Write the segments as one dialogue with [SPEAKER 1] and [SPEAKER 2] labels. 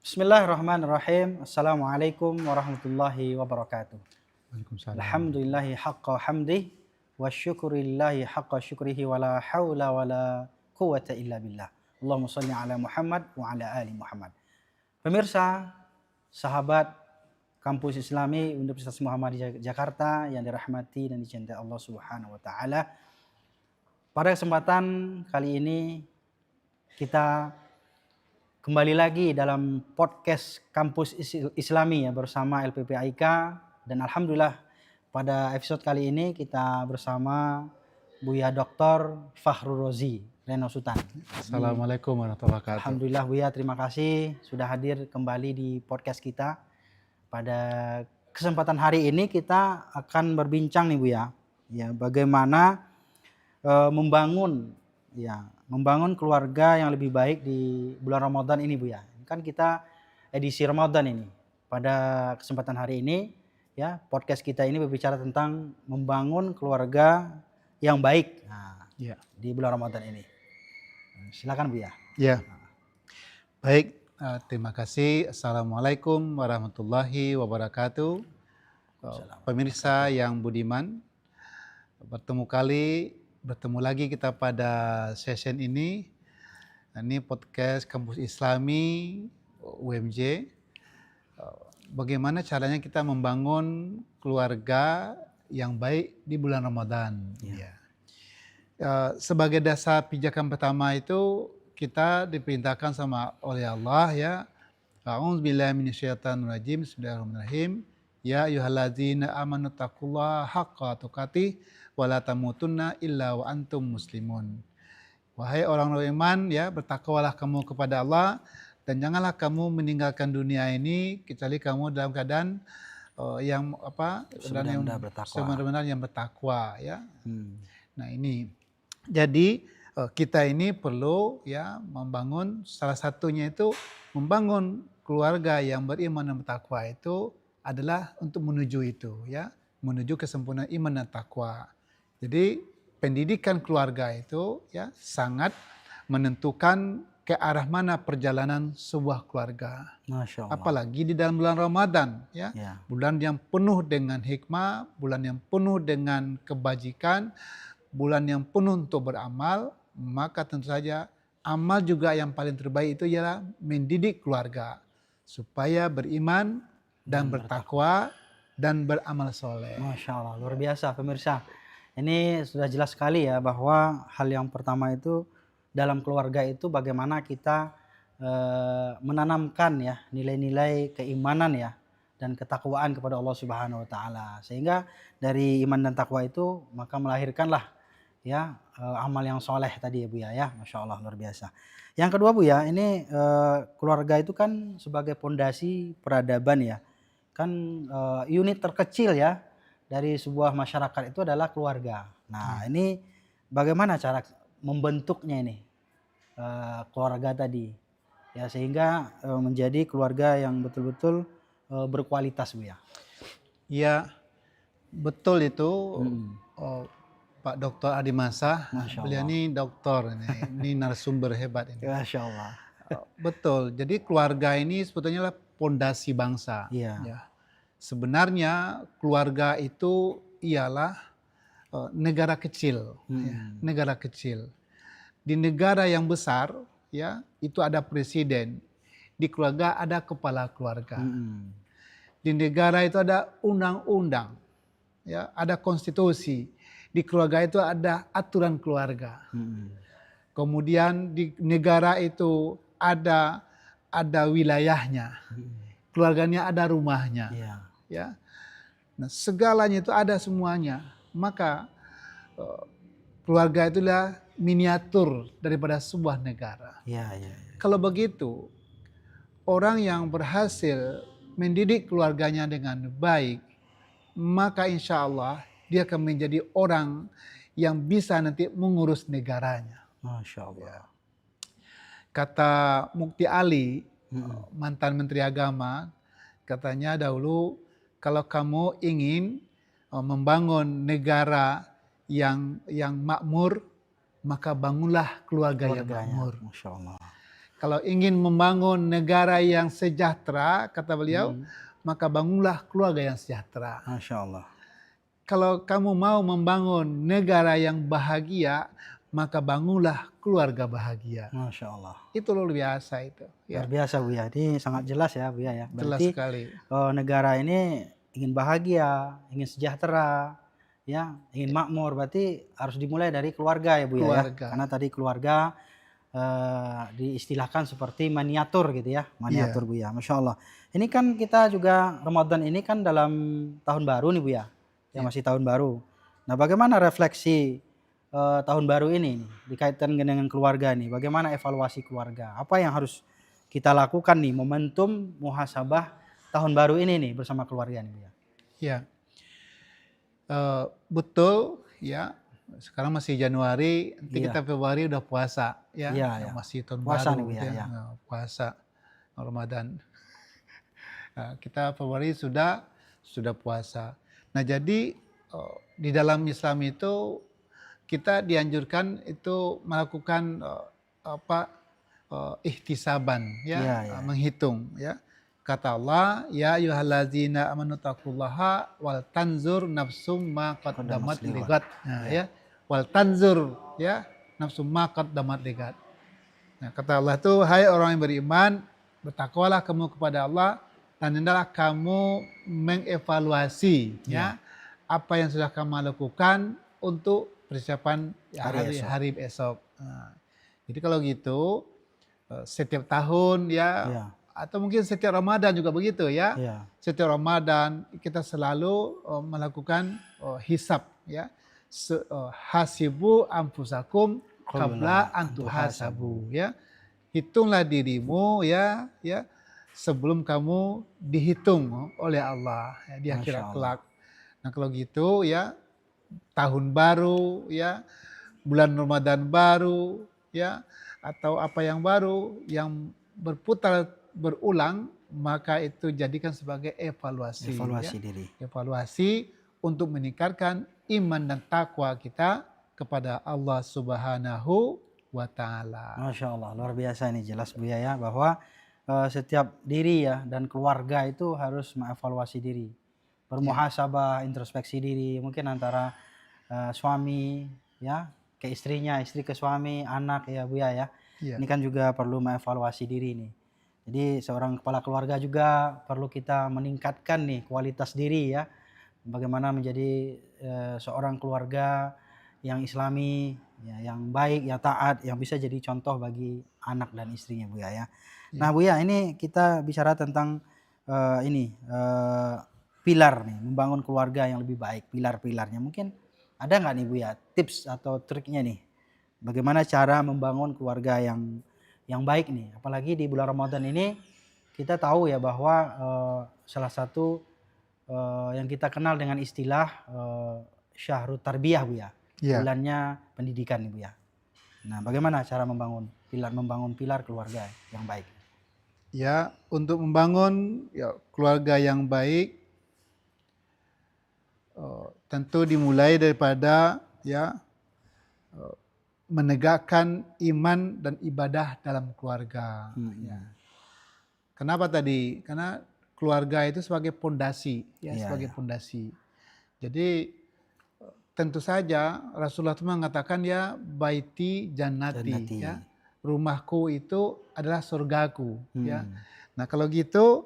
[SPEAKER 1] Bismillahirrahmanirrahim. Assalamualaikum warahmatullahi wabarakatuh.
[SPEAKER 2] Waalaikumsalam.
[SPEAKER 1] Alhamdulillahi haqqa hamdih wa syukurillahi haqqa syukrihi wa la hawla wa la quwata illa billah. Allahumma salli ala Muhammad wa ala ali Muhammad. Pemirsa, sahabat Kampus Islami Universitas Muhammadiyah Jakarta yang dirahmati dan dicintai Allah Subhanahu wa taala. Pada kesempatan kali ini kita kembali lagi dalam podcast Kampus Islami ya bersama LPPIK, dan alhamdulillah pada episode kali ini kita bersama Buya Dr. Fakhrul Razi Reno Sutan.
[SPEAKER 2] Assalamualaikum warahmatullahi wabarakatuh.
[SPEAKER 1] Alhamdulillah Buya, terima kasih sudah hadir kembali di podcast kita. Pada kesempatan hari ini kita akan berbincang nih Buya, ya bagaimana membangun keluarga yang lebih baik di bulan Ramadan ini Bu ya. Kan kita edisi Ramadan ini. Pada kesempatan hari ini ya, podcast kita ini berbicara tentang membangun keluarga yang baik di bulan Ramadan ini. Silakan Bu ya.
[SPEAKER 2] Ya. Baik, terima kasih. Assalamualaikum warahmatullahi wabarakatuh. Pemirsa yang budiman, bertemu lagi kita pada session ini. Ini podcast Kampus Islami UMJ. Bagaimana caranya kita membangun keluarga yang baik di bulan Ramadan. Ya. Sebagai dasar pijakan pertama itu kita diperintahkan oleh Allah ya. A'udzubillahi minasyaitonirrajim. Bismillahirrahmanirrahim. Ya ayyuhalladzina amanu taqullaha haqqa tuqatih wala tamutunna illa wa antum muslimun. Wahai orang beriman ya, bertakwalah kamu kepada Allah dan janganlah kamu meninggalkan dunia ini kecuali kamu dalam keadaan sebenar-benar yang bertakwa ya. Nah ini jadi kita ini perlu ya membangun, salah satunya itu membangun keluarga yang beriman dan bertakwa itu adalah untuk menuju itu ya, menuju kesempurnaan iman dan takwa. Jadi pendidikan keluarga itu ya sangat menentukan ke arah mana perjalanan sebuah keluarga.
[SPEAKER 1] Masya Allah.
[SPEAKER 2] Apalagi di dalam bulan Ramadan ya. Bulan yang penuh dengan hikmah, bulan yang penuh dengan kebajikan, bulan yang penuh untuk beramal, maka tentu saja amal juga yang paling terbaik itu ialah mendidik keluarga supaya beriman dan bertakwa dan beramal soleh.
[SPEAKER 1] Masya Allah, luar biasa pemirsa. Ini sudah jelas sekali ya bahwa hal yang pertama itu dalam keluarga itu bagaimana kita menanamkan ya nilai-nilai keimanan ya dan ketakwaan kepada Allah Subhanahu wa taala. Sehingga dari iman dan takwa itu maka melahirkanlah ya amal yang soleh tadi ya Bu ya. Masya Allah, luar biasa. Yang kedua Bu ya, ini keluarga itu kan sebagai pondasi peradaban ya. Kan unit terkecil ya dari sebuah masyarakat itu adalah keluarga. Nah ini bagaimana cara membentuknya ini keluarga tadi ya sehingga menjadi keluarga yang betul-betul berkualitas Bu ya.
[SPEAKER 2] Iya betul itu. Pak Dr. Adi Masah, beliau ini doktor, ini narasumber hebat ini.
[SPEAKER 1] Masya Allah.
[SPEAKER 2] Betul, jadi keluarga ini sebetulnya adalah pondasi bangsa.
[SPEAKER 1] Iya.
[SPEAKER 2] Ya. Sebenarnya keluarga itu ialah negara kecil, ya, negara kecil. Di negara yang besar, ya itu ada presiden. Di keluarga ada kepala keluarga. Di negara itu ada undang-undang, ya ada konstitusi. Di keluarga itu ada aturan keluarga. Kemudian di negara itu ada wilayahnya. Keluarganya ada rumahnya. Ya. Nah, segalanya itu ada semuanya. Maka keluarga itulah miniatur daripada sebuah negara. Kalau begitu, orang yang berhasil mendidik keluarganya dengan baik, maka insya Allah dia akan menjadi orang yang bisa nanti mengurus negaranya.
[SPEAKER 1] Masya Allah.
[SPEAKER 2] Kata Mukti Ali, mantan Menteri Agama, katanya dahulu kalau kamu ingin membangun negara yang makmur, maka bangunlah keluarga yang makmur.
[SPEAKER 1] Masya Allah.
[SPEAKER 2] Kalau ingin membangun negara yang sejahtera, kata beliau, maka bangunlah keluarga yang sejahtera.
[SPEAKER 1] Masya Allah.
[SPEAKER 2] Kalau kamu mau membangun negara yang bahagia, maka bangunlah keluarga bahagia.
[SPEAKER 1] Masya Allah.
[SPEAKER 2] Itu luar biasa itu.
[SPEAKER 1] Luar
[SPEAKER 2] Ya,
[SPEAKER 1] biasa Buya. Ini sangat jelas ya Buya ya.
[SPEAKER 2] jelas
[SPEAKER 1] Berarti
[SPEAKER 2] sekali.
[SPEAKER 1] negara ini ingin bahagia, ingin sejahtera, ya, ingin makmur. Berarti harus dimulai dari keluarga ya Buya ya.
[SPEAKER 2] Keluarga.
[SPEAKER 1] Karena tadi keluarga diistilahkan seperti maniatur gitu ya. Maniatur Buya. Masya Allah. Ini kan kita juga Ramadan ini kan dalam tahun baru nih Buya. Ya masih tahun baru. Nah bagaimana refleksi tahun baru ini nih, dikaitkan dengan keluarga nih, bagaimana evaluasi keluarga? Apa yang harus kita lakukan nih momentum muhasabah tahun baru ini nih bersama keluarga nih ya?
[SPEAKER 2] Ya, betul ya. Sekarang masih Januari, nanti kita Februari udah puasa ya.
[SPEAKER 1] Iya,
[SPEAKER 2] Masih tahun
[SPEAKER 1] puasa
[SPEAKER 2] baru
[SPEAKER 1] nih,
[SPEAKER 2] ya. Puasa Ramadan. Nah, kita Februari sudah puasa. Nah jadi di dalam Islam itu kita dianjurkan itu melakukan ihtisaban ya, menghitung ya. Kata Allah, ya ayyuhallazina amanu taqullaha wal tanzur nafsum ma qaddamat ligat. Nah, ya. Wal tanzur ya, nafsum ma qaddamat ligat. Nah, kata Allah itu, hai orang yang beriman, bertakwalah kamu kepada Allah dan hendaklah kamu mengevaluasi ya apa yang sudah kamu lakukan untuk persiapan hari esok. Nah, jadi kalau gitu setiap tahun ya, atau mungkin setiap Ramadan juga begitu ya. Setiap Ramadan kita selalu melakukan hisab ya. Hasibu anfusakum qabla an tuhasabu ya. Hitunglah dirimu ya sebelum kamu dihitung oleh Allah ya, di akhirat kelak. Nah kalau gitu ya, tahun baru ya, bulan Ramadan baru ya, atau apa yang baru yang berputar berulang, maka itu jadikan sebagai evaluasi
[SPEAKER 1] diri.
[SPEAKER 2] Evaluasi untuk meningkatkan iman dan takwa kita kepada Allah Subhanahu wa Ta'ala.
[SPEAKER 1] Masya Allah, luar biasa ini jelas Buya ya, bahwa setiap diri ya dan keluarga itu harus mengevaluasi diri, bermuhasabah, introspeksi diri, mungkin antara suami ya ke istrinya, istri ke suami, anak ya Buya ya. Ini kan juga perlu mengevaluasi diri nih. Jadi seorang kepala keluarga juga perlu kita meningkatkan nih kualitas diri ya, bagaimana menjadi seorang keluarga yang islami, ya, yang baik, yang taat, yang bisa jadi contoh bagi anak dan istrinya Buya ya. Nah Buya, ini kita bicara tentang pilar nih, membangun keluarga yang lebih baik, pilar-pilarnya. Mungkin ada nggak nih Buya tips atau triknya nih, bagaimana cara membangun keluarga yang baik nih, apalagi di bulan Ramadan ini kita tahu ya bahwa salah satu yang kita kenal dengan istilah Syahrut Tarbiyah Buya, bulannya pendidikan nih Buya. Nah, bagaimana cara membangun pilar keluarga yang baik?
[SPEAKER 2] Ya, untuk membangun keluarga yang baik tentu dimulai daripada menegakkan iman dan ibadah dalam keluarga. Kenapa tadi? Karena keluarga itu sebagai pondasi, sebagai pondasi. Jadi tentu saja Rasulullah itu mengatakan ya baiti jannati. Ya. Rumahku itu adalah surgaku. Ya. Nah kalau gitu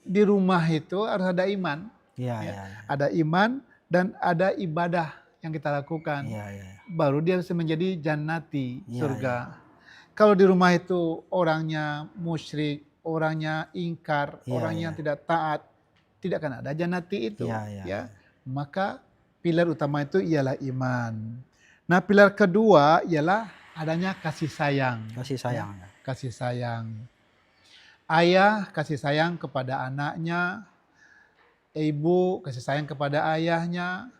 [SPEAKER 2] di rumah itu harus ada iman. Ada iman dan ada ibadah yang kita lakukan. Baru dia bisa menjadi jannati, surga. Kalau di rumah itu orangnya musyrik, orangnya ingkar, orangnya yang tidak taat, tidak akan ada jannati itu. Maka pilar utama itu ialah iman. Nah pilar kedua ialah adanya kasih sayang. Kasih sayang. Ayah kasih sayang kepada anaknya, ibu kasih sayang kepada ayahnya,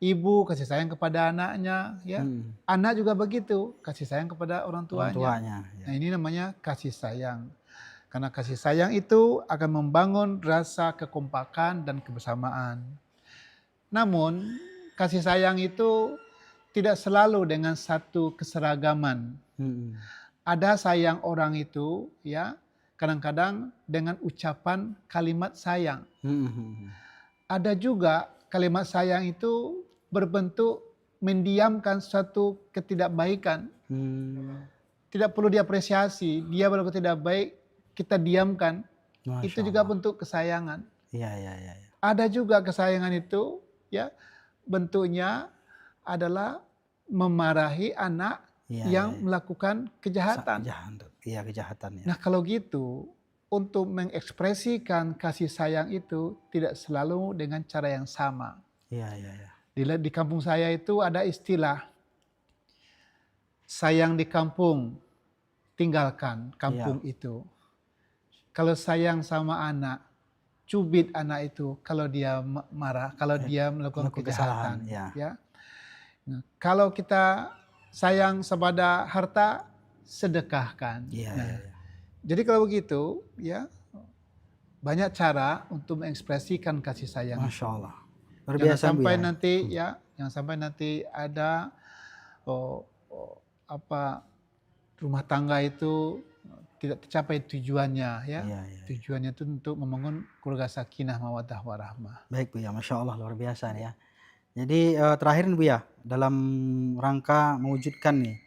[SPEAKER 2] ibu kasih sayang kepada anaknya, ya. Anak juga begitu, kasih sayang kepada orang tuanya. Nah ini namanya kasih sayang. Karena kasih sayang itu akan membangun rasa kekompakan dan kebersamaan. Namun kasih sayang itu tidak selalu dengan satu keseragaman. ada sayang orang itu ya kadang-kadang dengan ucapan kalimat sayang. Ada juga kalimat sayang itu berbentuk mendiamkan suatu ketidakbaikan. Tidak perlu diapresiasi, dia berbuat tidak baik, kita diamkan.
[SPEAKER 1] Masya
[SPEAKER 2] Itu juga
[SPEAKER 1] Allah.
[SPEAKER 2] bentuk kesayangan.
[SPEAKER 1] Iya, iya, iya.
[SPEAKER 2] Ada juga kesayangan itu ya bentuknya adalah memarahi anak
[SPEAKER 1] Iya,
[SPEAKER 2] yang
[SPEAKER 1] iya.
[SPEAKER 2] melakukan kejahatan.
[SPEAKER 1] Iya, kejahatan ya.
[SPEAKER 2] Nah kalau gitu, untuk mengekspresikan kasih sayang itu tidak selalu dengan cara yang sama.
[SPEAKER 1] Iya, iya, iya.
[SPEAKER 2] Di kampung saya itu ada istilah, sayang di kampung, tinggalkan kampung itu. Kalau sayang sama anak, cubit anak itu kalau dia marah, kalau dia melakukan kejahatan. Ya. Nah, kalau kita sayang kepada harta, sedekahkan.
[SPEAKER 1] Iya,
[SPEAKER 2] Nah,
[SPEAKER 1] iya, iya.
[SPEAKER 2] jadi kalau begitu, ya banyak cara untuk mengekspresikan kasih sayang.
[SPEAKER 1] Masya Allah. Luar
[SPEAKER 2] Jangan
[SPEAKER 1] biasa,
[SPEAKER 2] sampai
[SPEAKER 1] Bu, ya.
[SPEAKER 2] nanti jangan sampai nanti ada rumah tangga itu tidak tercapai tujuannya ya.
[SPEAKER 1] Iya, iya.
[SPEAKER 2] Tujuannya itu untuk membangun keluarga sakinah mawaddah warahmah.
[SPEAKER 1] Baik, Bu, ya. Masya Allah, luar biasa nih ya. Jadi terakhir nih, Bu, ya, dalam rangka mewujudkan nih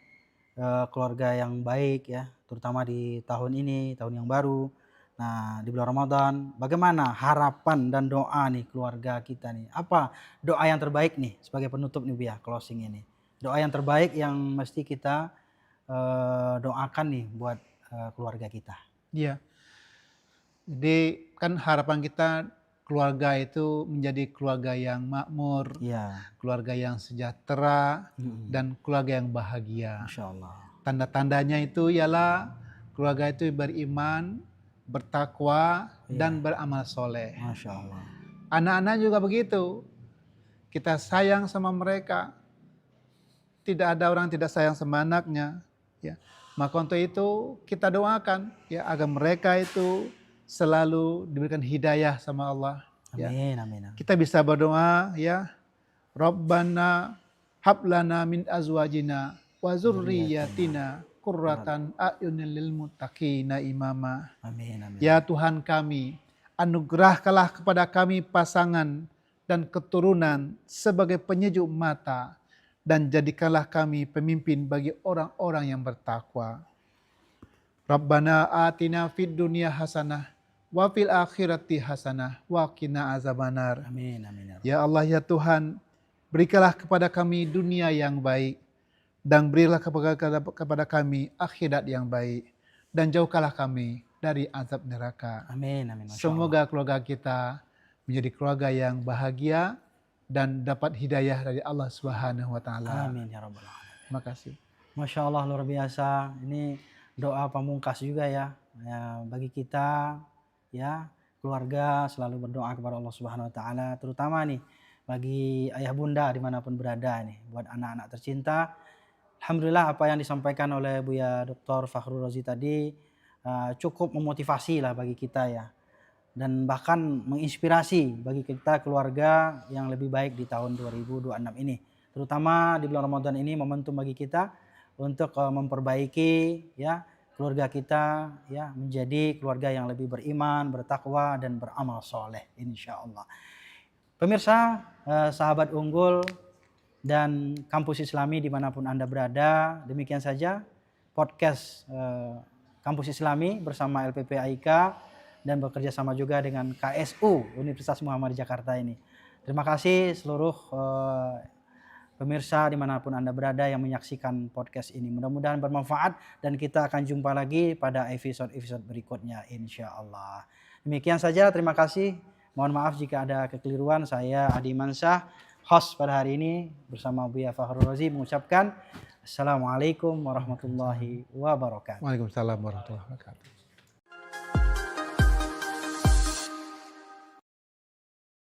[SPEAKER 1] keluarga yang baik ya, terutama di tahun ini, tahun yang baru. Nah, di bulan Ramadan, bagaimana harapan dan doa nih keluarga kita nih? Apa doa yang terbaik nih sebagai penutup nih, Bu, ya, closing ini? Doa yang terbaik yang mesti kita doakan nih buat keluarga kita.
[SPEAKER 2] Iya. Jadi kan harapan kita keluarga itu menjadi keluarga yang makmur, keluarga yang sejahtera, dan keluarga yang bahagia.
[SPEAKER 1] Masya Allah.
[SPEAKER 2] Tanda-tandanya itu ialah keluarga itu beriman, bertakwa, dan beramal soleh.
[SPEAKER 1] Masya Allah.
[SPEAKER 2] Anak-anak juga begitu. Kita sayang sama mereka. Tidak ada orang tidak sayang sama anaknya. Ya. Maka untuk itu kita doakan ya agar mereka itu selalu diberikan hidayah sama Allah.
[SPEAKER 1] Amin, amin.
[SPEAKER 2] Kita bisa berdoa ya, Rabbana hablana min azwajina wa zurriyatina qurratan a'yunil lil muttaqina imama.
[SPEAKER 1] Amin, amin.
[SPEAKER 2] Ya Tuhan kami, anugerahkanlah kepada kami pasangan dan keturunan sebagai penyejuk mata, dan jadikanlah kami pemimpin bagi orang-orang yang bertakwa. Rabbana atina fid dunya hasanah wa fil akhirati hasanah wa qina azabannar.
[SPEAKER 1] Amin, amin.
[SPEAKER 2] Ya Allah ya Tuhan, berikanlah kepada kami dunia yang baik, dan berilah kepada kami akhirat yang baik, dan jauhkanlah kami dari azab neraka.
[SPEAKER 1] Amin, amin.
[SPEAKER 2] Semoga keluarga kita menjadi keluarga yang bahagia dan dapat hidayah dari Allah Subhanahu wa taala.
[SPEAKER 1] Amin ya rabbal alamin.
[SPEAKER 2] Terima kasih.
[SPEAKER 1] Masya Allah, luar biasa. Ini doa pamungkas juga ya bagi kita ya, keluarga selalu berdoa kepada Allah Subhanahu wa taala, terutama nih bagi ayah bunda dimanapun berada nih, buat anak-anak tercinta. Alhamdulillah apa yang disampaikan oleh Buya Dr. Fakhrul Razi tadi cukup memotivasi lah bagi kita ya, dan bahkan menginspirasi bagi kita keluarga yang lebih baik di tahun 2026 ini. Terutama di bulan Ramadan ini momentum bagi kita untuk memperbaiki ya keluarga kita ya menjadi keluarga yang lebih beriman, bertakwa, dan beramal soleh insya Allah. Pemirsa, sahabat unggul dan kampus Islami dimanapun Anda berada, demikian saja podcast Kampus Islami bersama LPP AIK dan bekerja sama juga dengan KSU Universitas Muhammadiyah Jakarta ini. Terima kasih seluruh pemirsa dimanapun Anda berada yang menyaksikan podcast ini. Mudah-mudahan bermanfaat dan kita akan jumpa lagi pada episode-episode berikutnya insya Allah. Demikian saja, terima kasih. Mohon maaf jika ada kekeliruan. Saya Adi Mansyah, host pada hari ini bersama Buya Fakhrul Razi mengucapkan Assalamualaikum warahmatullahi wabarakatuh.
[SPEAKER 2] Waalaikumsalam warahmatullahi wabarakatuh.